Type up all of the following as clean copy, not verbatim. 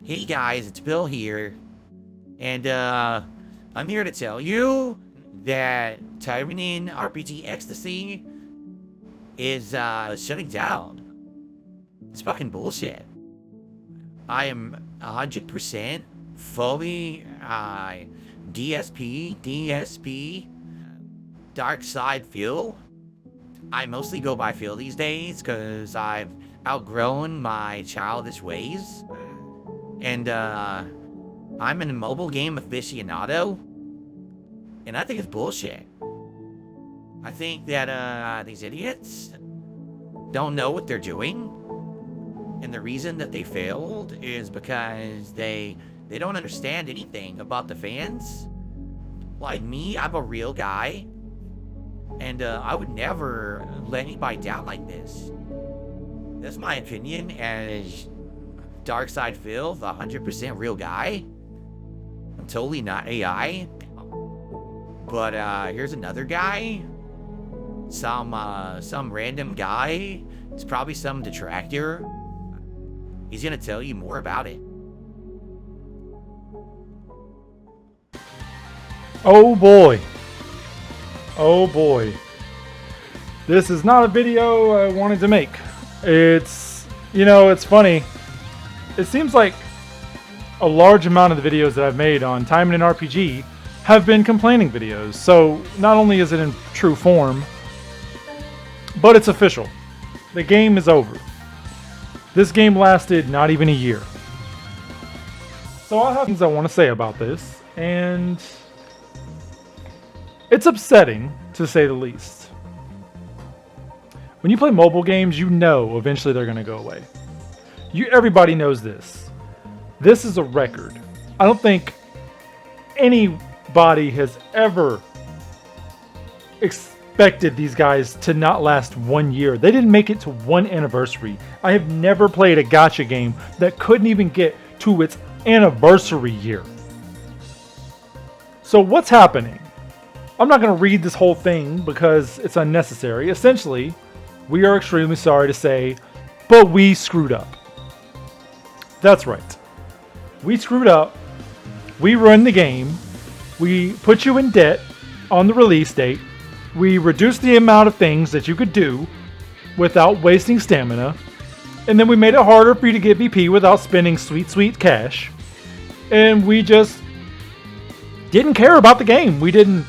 Hey guys, it's Bill here, and I'm here to tell you that Taimanin RPG Ecstasy is shutting down. It's fucking bullshit. I am 100% fully DSP, dark side Phil. I mostly go by Phil these days because I've outgrown my childish ways. And I'm a mobile game aficionado, and I think it's bullshit. I think that these idiots don't know what they're doing, and the reason that they failed is because they don't understand anything about the fans. Like me, I'm a real guy, and I would never let anybody down like this. That's my opinion as Dark Side Phil, the 100% real guy. I'm totally not AI. But here's another guy. Some random guy. It's probably some detractor. He's gonna tell you more about it. Oh boy. Oh boy. This is not a video I wanted to make. It's funny. It seems like a large amount of the videos that I've made on Taimanin RPG have been complaining videos. So not only is it in true form, but it's official. The game is over. This game lasted not even a year. So I have things I want to say about this, and it's upsetting to say the least. When you play mobile games, you know eventually they're going to go away. Everybody knows this. This is a record. I don't think anybody has ever expected these guys to not last 1 year. They didn't make it to one anniversary. I have never played a gacha game that couldn't even get to its anniversary year. So what's happening? I'm not going to read this whole thing because it's unnecessary. Essentially, we are extremely sorry to say, but we screwed up. That's right. We screwed up. We ruined the game. We put you in debt on the release date. We reduced the amount of things that you could do without wasting stamina. And then we made it harder for you to get VP without spending sweet, sweet cash. And we just didn't care about the game. We didn't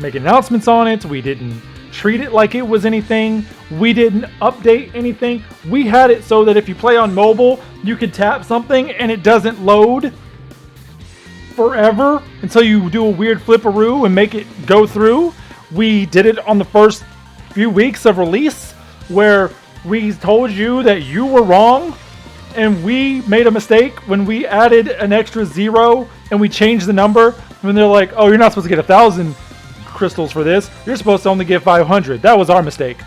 make announcements on it. We didn't treat it like it was anything. We didn't update anything. We had it so that if you play on mobile, you can tap something and it doesn't load forever until you do a weird flipperoo and make it go through. We did it on the first few weeks of release where we told you that you were wrong and we made a mistake when we added an extra 0 and we changed the number. When they're like, oh, you're not supposed to get 1,000 crystals for this. You're supposed to only get 500. That was our mistake.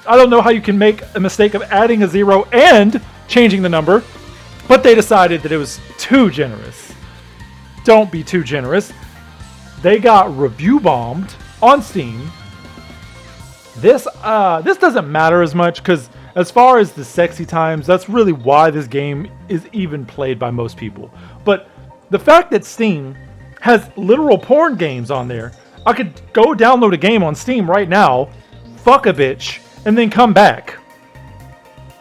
I don't know how you can make a mistake of adding a 0 and changing the number, but they decided that it was too generous. Don't be too generous. They got review bombed on Steam. This doesn't matter as much because as far as the sexy times, that's really why this game is even played by most people. But the fact that Steam has literal porn games on there, I could go download a game on Steam right now, fuck a bitch, and then come back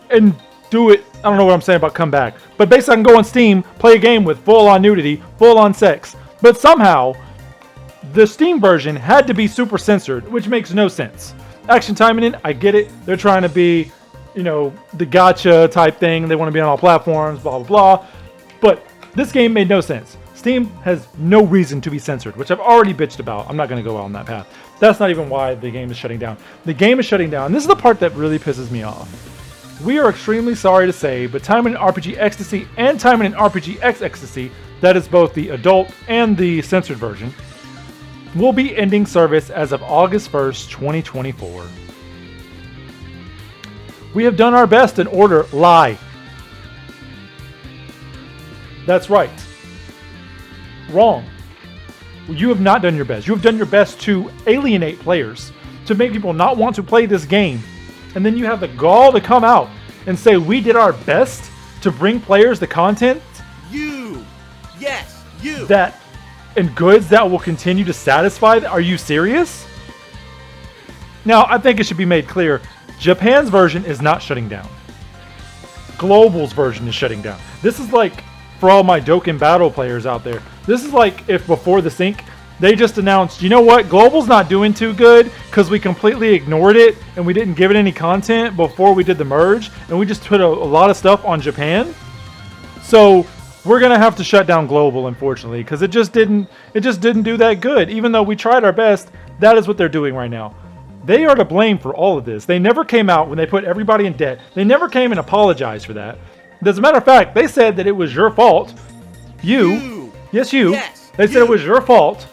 and do it. I don't know what I'm saying about come back, but basically I can go on Steam, play a game with full-on nudity, full-on sex, but somehow the Steam version had to be super censored, which makes no sense. Action Taimanin, I get it. They're trying to be, the gacha type thing. They want to be on all platforms, blah, blah, blah. But this game made no sense. Steam has no reason to be censored, which I've already bitched about. I'm not going to go on that path. That's not even why the game is shutting down. The game is shutting down. This is the part that really pisses me off. We are extremely sorry to say, but Taimanin RPG Ecstasy and Taimanin RPGX Ecstasy, that is both the adult and the censored version, will be ending service as of August 1st, 2024. We have done our best in order lie. That's right. Wrong. You have not done your best. You have done your best to alienate players, to make people not want to play this game. And then you have the gall to come out and say we did our best to bring players the content. You Yes, you. That and goods that will continue to satisfy. Are you serious? Now, I think it should be made clear, Japan's version is not shutting down. Global's version is shutting down. This is like, for all my Dokkan Battle players out there, this is like if before the sync, they just announced, you know what, Global's not doing too good because we completely ignored it and we didn't give it any content before we did the merge, and we just put a lot of stuff on Japan. So we're gonna have to shut down Global, unfortunately, because it just didn't do that good. Even though we tried our best, that is what they're doing right now. They are to blame for all of this. They never came out when they put everybody in debt. They never came and apologized for that. As a matter of fact, they said that it was your fault. You. Yes, they said it was your fault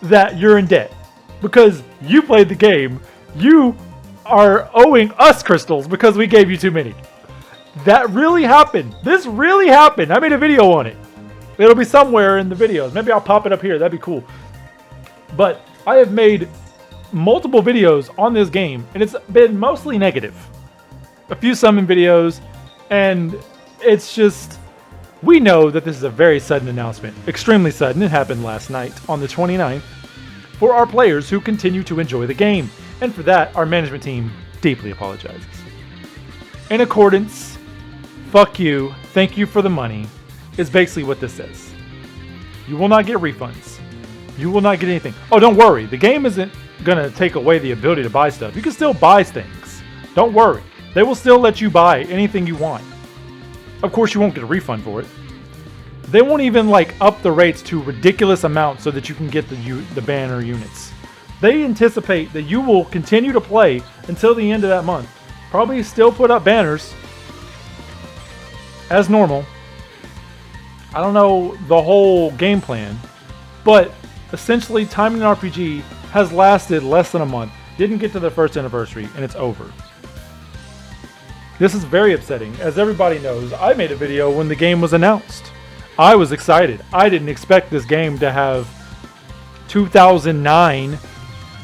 that you're in debt because you played the game. You are owing us crystals because we gave you too many. That really happened. This really happened. I made a video on it. It'll be somewhere in the videos. Maybe I'll pop it up here. That'd be cool. But I have made multiple videos on this game, and it's been mostly negative. A few summon videos, and it's just, we know that this is a very sudden announcement. Extremely sudden. It happened last night on the 29th for our players who continue to enjoy the game. And for that, our management team deeply apologizes. In accordance, fuck you, thank you for the money, is basically what this says. You will not get refunds. You will not get anything. Oh, don't worry. The game isn't going to take away the ability to buy stuff. You can still buy things. Don't worry. They will still let you buy anything you want. Of course, you won't get a refund for it. They won't even like up the rates to ridiculous amounts so that you can get the banner units. They anticipate that you will continue to play until the end of that month. Probably still put up banners as normal. I don't know the whole game plan, but essentially Taimanin RPG has lasted less than a month, didn't get to the first anniversary, and it's over. This is very upsetting. As everybody knows, I made a video when the game was announced. I was excited. I didn't expect this game to have 2009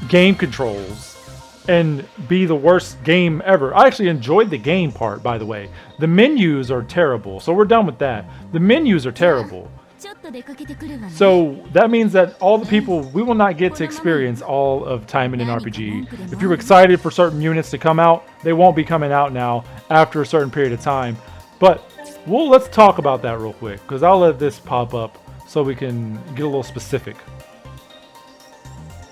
game controls and be the worst game ever. I actually enjoyed the game part, by the way. The menus are terrible, so we're done with that. The menus are terrible. So that means that all the people, we will not get to experience all of Taimanin RPG. If you're excited for certain units to come out, they won't be coming out now after a certain period of time. But let's talk about that real quick, because I'll let this pop up so we can get a little specific.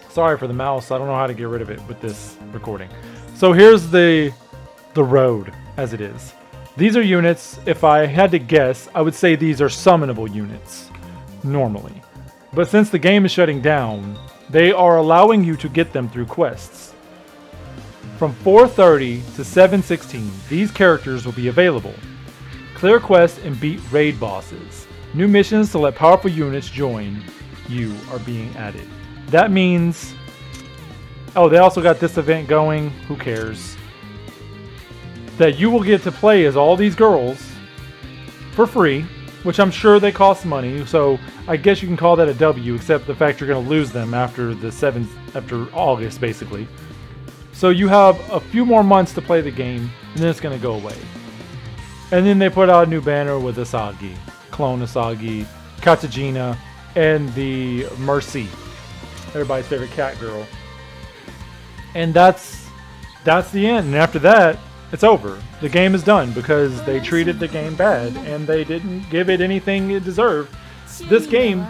Sorry for the mouse, I don't know how to get rid of it with this recording. So here's the road as it is. These are units, if I had to guess, I would say these are summonable units, normally. But since the game is shutting down, they are allowing you to get them through quests. From 4:30 to 7:16, these characters will be available. Clear quests and beat raid bosses. New missions to let powerful units join you are being added. That means... oh, they also got this event going. Who cares? That you will get to play as all these girls for free, which I'm sure they cost money, so I guess you can call that a W, except the fact you're going to lose them after after August, basically. So you have a few more months to play the game, and then it's going to go away. And then they put out a new banner with Asagi, Clone Asagi, Katajina, and the Mercy, everybody's favorite cat girl. And that's the end. And after that, it's over. The game is done because they treated the game bad and they didn't give it anything it deserved. This game,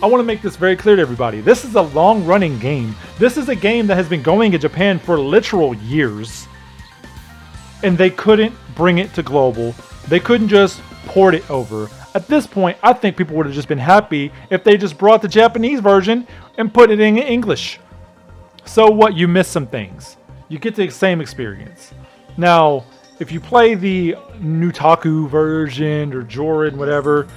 I want to make this very clear to everybody. This is a long-running game. This is a game that has been going in Japan for literal years. And they couldn't bring it to global. They couldn't just port it over. At this point, I think people would have just been happy if they just brought the Japanese version and put it in English. So what? You miss some things. You get the same experience. Now, if you play the Nutaku version or Jorin, whatever,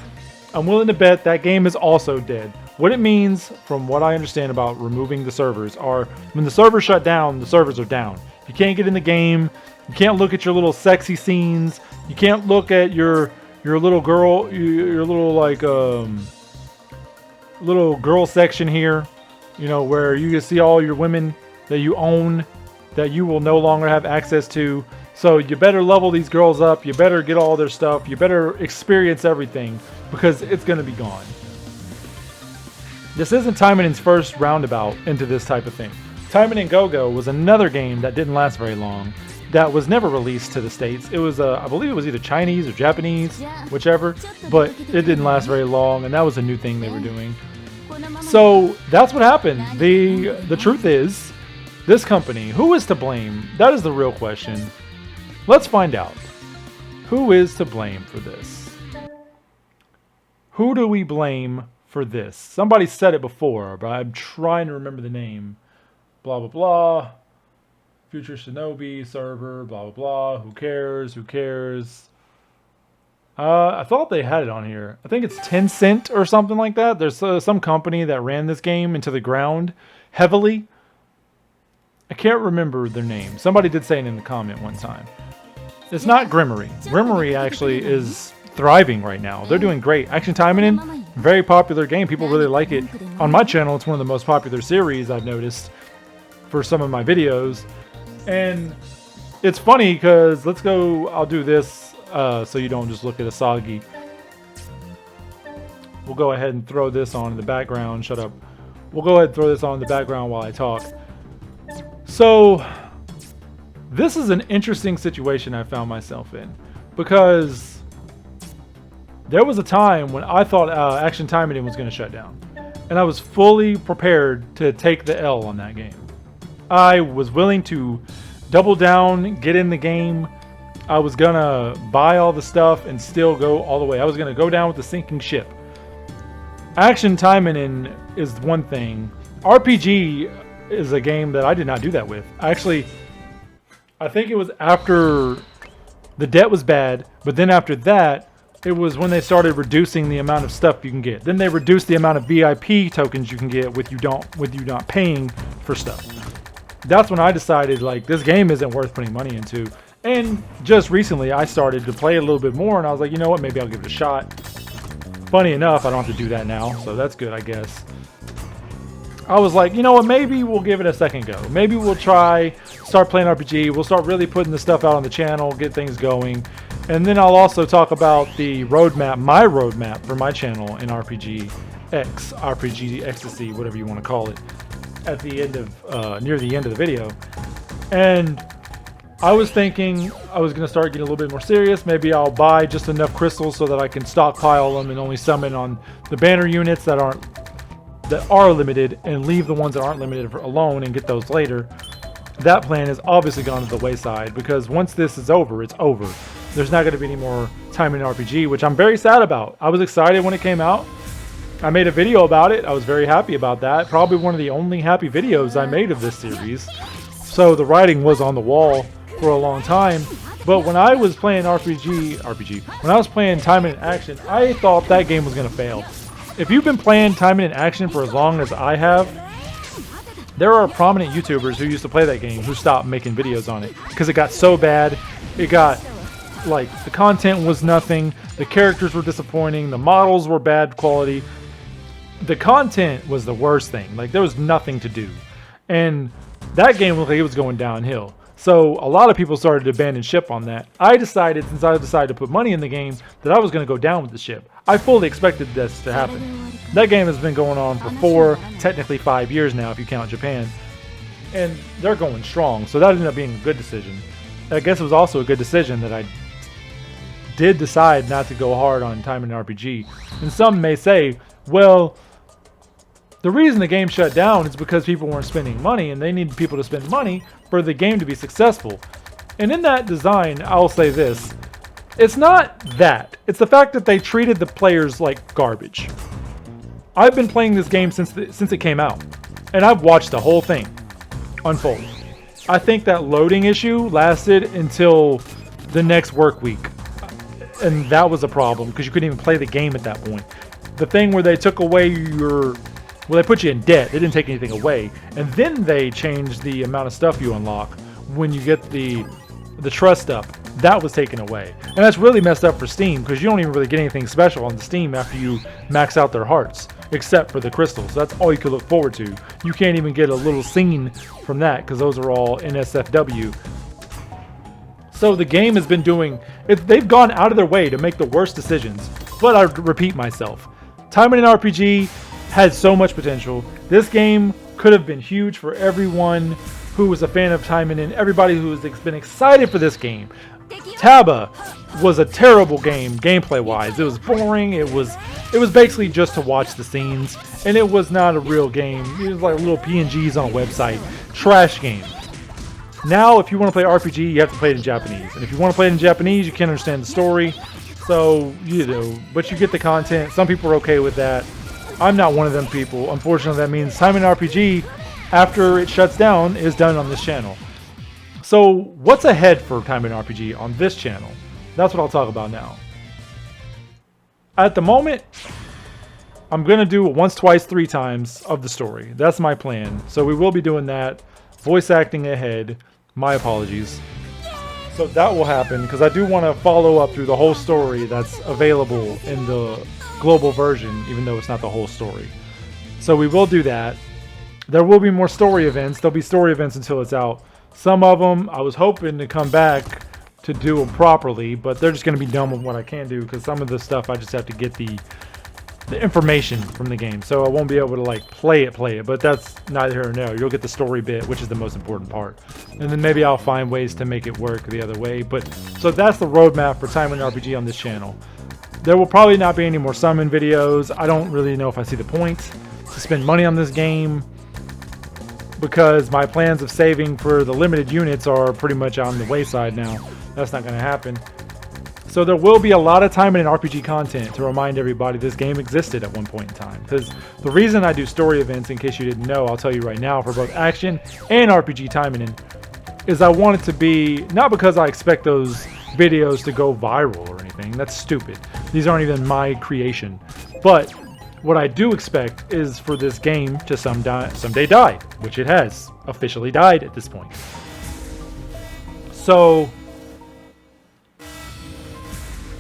I'm willing to bet that game is also dead. What it means, from what I understand about removing the servers, are when the servers shut down, the servers are down. You can't get in the game. You can't look at your little sexy scenes. You can't look at your little girl, your little like little girl section here. You know, where you can see all your women that you own that you will no longer have access to. So you better level these girls up. You better get all their stuff. You better experience everything because it's going to be gone. This isn't Taimanin's first roundabout into this type of thing. Taimanin Go-Go was another game that didn't last very long, that was never released to the States. It was, I believe it was either Chinese or Japanese, whichever, but it didn't last very long, and that was a new thing they were doing. So that's what happened. The truth is, this company, who is to blame? That is the real question. Let's find out. Who is to blame for this? Who do we blame for this? Somebody said it before, but I'm trying to remember the name. Blah, blah, blah. Future Shinobi server, blah, blah, blah. Who cares? Who cares? I thought they had it on here. I think it's Tencent or something like that. There's some company that ran this game into the ground heavily. I can't remember their name. Somebody did say it in the comment one time. It's not Grimory. Grimory actually is thriving right now. They're doing great. Action Taimanin, very popular game. People really like it. On my channel, it's one of the most popular series I've noticed for some of my videos. And it's funny because let's go, I'll do this so you don't just look at Asagi. We'll go ahead and throw this on in the background. Shut up. We'll go ahead and throw this on in the background while I talk. So this is an interesting situation I found myself in, because there was a time when I thought Action Taimanin was going to shut down, and I was fully prepared to take the L on that game. I was willing to double down, get in the game. I was going to buy all the stuff and still go all the way. I was going to go down with the sinking ship. Action Taimanin is one thing. RPG is a game that I did not do that with. Actually, I think it was after the debt was bad, but then after that, it was when they started reducing the amount of stuff you can get. Then they reduced the amount of VIP tokens you can get with you not paying for stuff. That's when I decided, like, this game isn't worth putting money into. And just recently, I started to play a little bit more, and I was like, you know what, maybe I'll give it a shot. Funny enough, I don't have to do that now, so that's good, I guess. I was like, you know what, maybe we'll give it a second go. Maybe we'll start playing RPG. We'll start really putting the stuff out on the channel, get things going. And then I'll also talk about the roadmap, my roadmap for my channel in RPGX, RPG Ecstasy, whatever you want to call it, at the end of, near the end of the video. And I was thinking I was going to start getting a little bit more serious. Maybe I'll buy just enough crystals so that I can stockpile them and only summon on the banner units that are limited, and leave the ones that aren't limited alone and get those later. That plan has obviously gone to the wayside, because once this is over, it's over. There's not going to be any more Taimanin RPG, which I'm very sad about. I was excited when it came out. I made a video about it. I was very happy about that. Probably one of the only happy videos I made of this series. So the writing was on the wall for a long time. But when I was playing when I was playing Taimanin Action, I thought that game was going to fail. If you've been playing Taimanin Action for as long as I have, there are prominent YouTubers who used to play that game who stopped making videos on it because it got so bad. It got, like, the content was nothing, the characters were disappointing, the models were bad quality. The content was the worst thing. Like, there was nothing to do. And that game looked like it was going downhill. So a lot of people started to abandon ship on that. I decided, since I decided to put money in the game, that I was going to go down with the ship. I fully expected this to happen. That game has been going on for technically 5 years now if you count Japan. And they're going strong, so that ended up being a good decision. I guess it was also a good decision that I did decide not to go hard on Taimanin RPG. And some may say, well, the reason the game shut down is because people weren't spending money, and they needed people to spend money for the game to be successful. And in that design, I'll say this. It's not that. It's the fact that they treated the players like garbage. I've been playing this game since it came out, and I've watched the whole thing unfold. I think that loading issue lasted until the next work week, and that was a problem because you couldn't even play the game at that point. The thing where they took away they put you in debt. They didn't take anything away, and then they changed the amount of stuff you unlock when you get the trust up. That was taken away, and that's really messed up for Steam because you don't even really get anything special on the Steam after you max out their hearts, except for the crystals. That's all you could look forward to. You can't even get a little scene from that because those are all NSFW. So the game has been they've gone out of their way to make the worst decisions. But I repeat myself, Taimanin RPG had so much potential. This game could have been huge for everyone who was a fan of Taimanin, everybody who has been excited for this game. Taba was a terrible game gameplay wise. It was boring. It was basically just to watch the scenes, and it was not a real game. It was like little PNGs on a website. Trash game. Now, if you want to play RPG, you have to play it in Japanese. And if you want to play it in Japanese, you can't understand the story. So, you know, but you get the content. Some people are okay with that. I'm not one of them people. Unfortunately, that means Taimanin RPG, after it shuts down, is done on this channel. So, what's ahead for Taimanin RPG on this channel? That's what I'll talk about now. At the moment, I'm going to do once, twice, 3 times of the story. That's my plan. So we will be doing that. Voice acting ahead. My apologies. So that will happen because I do want to follow up through the whole story that's available in the global version, even though it's not the whole story. So we will do that. There will be more story events. There'll be story events until it's out. Some of them I was hoping to come back to do them properly, but they're just going to be done with what I can do because some of the stuff I just have to get the information from the game, so I won't be able to like play it, but that's neither here nor there. You'll get the story bit, which is the most important part, and then maybe I'll find ways to make it work the other way. But so that's the roadmap for Taimanin RPG on this channel. There will probably not be any more summon videos. I don't really know if I see the point to spend money on this game because my plans of saving for the limited units are pretty much on the wayside now. That's not going to happen. So there will be a lot of Taimanin RPG content to remind everybody this game existed at one point in time. Because the reason I do story events, in case you didn't know, I'll tell you right now, for both action and RPG Taimanin, is I want it to be, not because I expect those videos to go viral or anything. That's stupid. These aren't even my creation. But what I do expect is for this game to someday die, which it has officially died at this point. So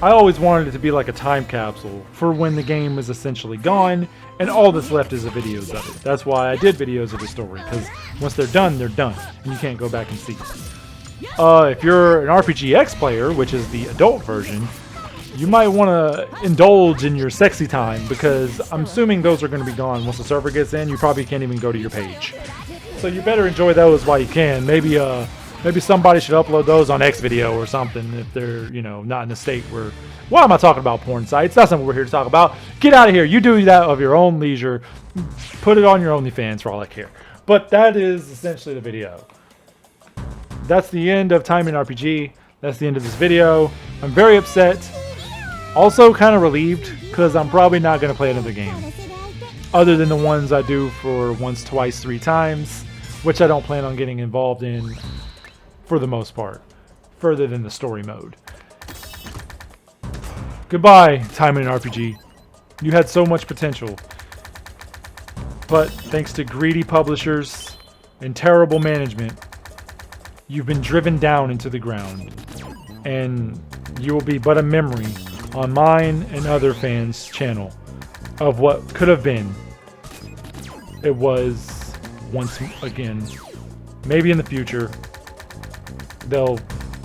I always wanted it to be like a time capsule for when the game is essentially gone and all that's left is the videos of it. That's why I did videos of the story, because once they're done, and you can't go back and see. If you're an RPGX player, which is the adult version, you might want to indulge in your sexy time, because I'm assuming those are going to be gone once the server gets in. You probably can't even go to your page. So you better enjoy those while you can. Maybe somebody should upload those on Xvideo or something if they're, you know, not in a state where... Why am I talking about porn sites? That's not what we're here to talk about. Get out of here. You do that of your own leisure. Put it on your OnlyFans for all I care. But that is essentially the video. That's the end of Taimanin RPG. That's the end of this video. I'm very upset. Also kind of relieved because I'm probably not going to play another game. Other than the ones I do for once, twice, 3 times. Which I don't plan on getting involved in for the most part, further than the story mode. Goodbye, Taimanin RPG. You had so much potential, but thanks to greedy publishers and terrible management, you've been driven down into the ground, and you will be but a memory on mine and other fans' channel of what could have been. It was once again. Maybe in the future they'll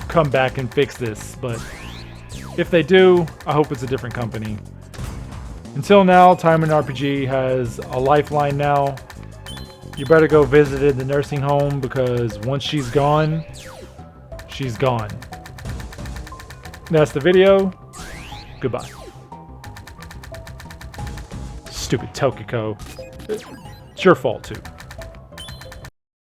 come back and fix this, but if they do, I hope it's a different company. Until now, Taimanin RPG has a lifeline now. You better go visit it in the nursing home, because once she's gone, she's gone. That's the video. Goodbye. Stupid Tokiko. It's your fault too.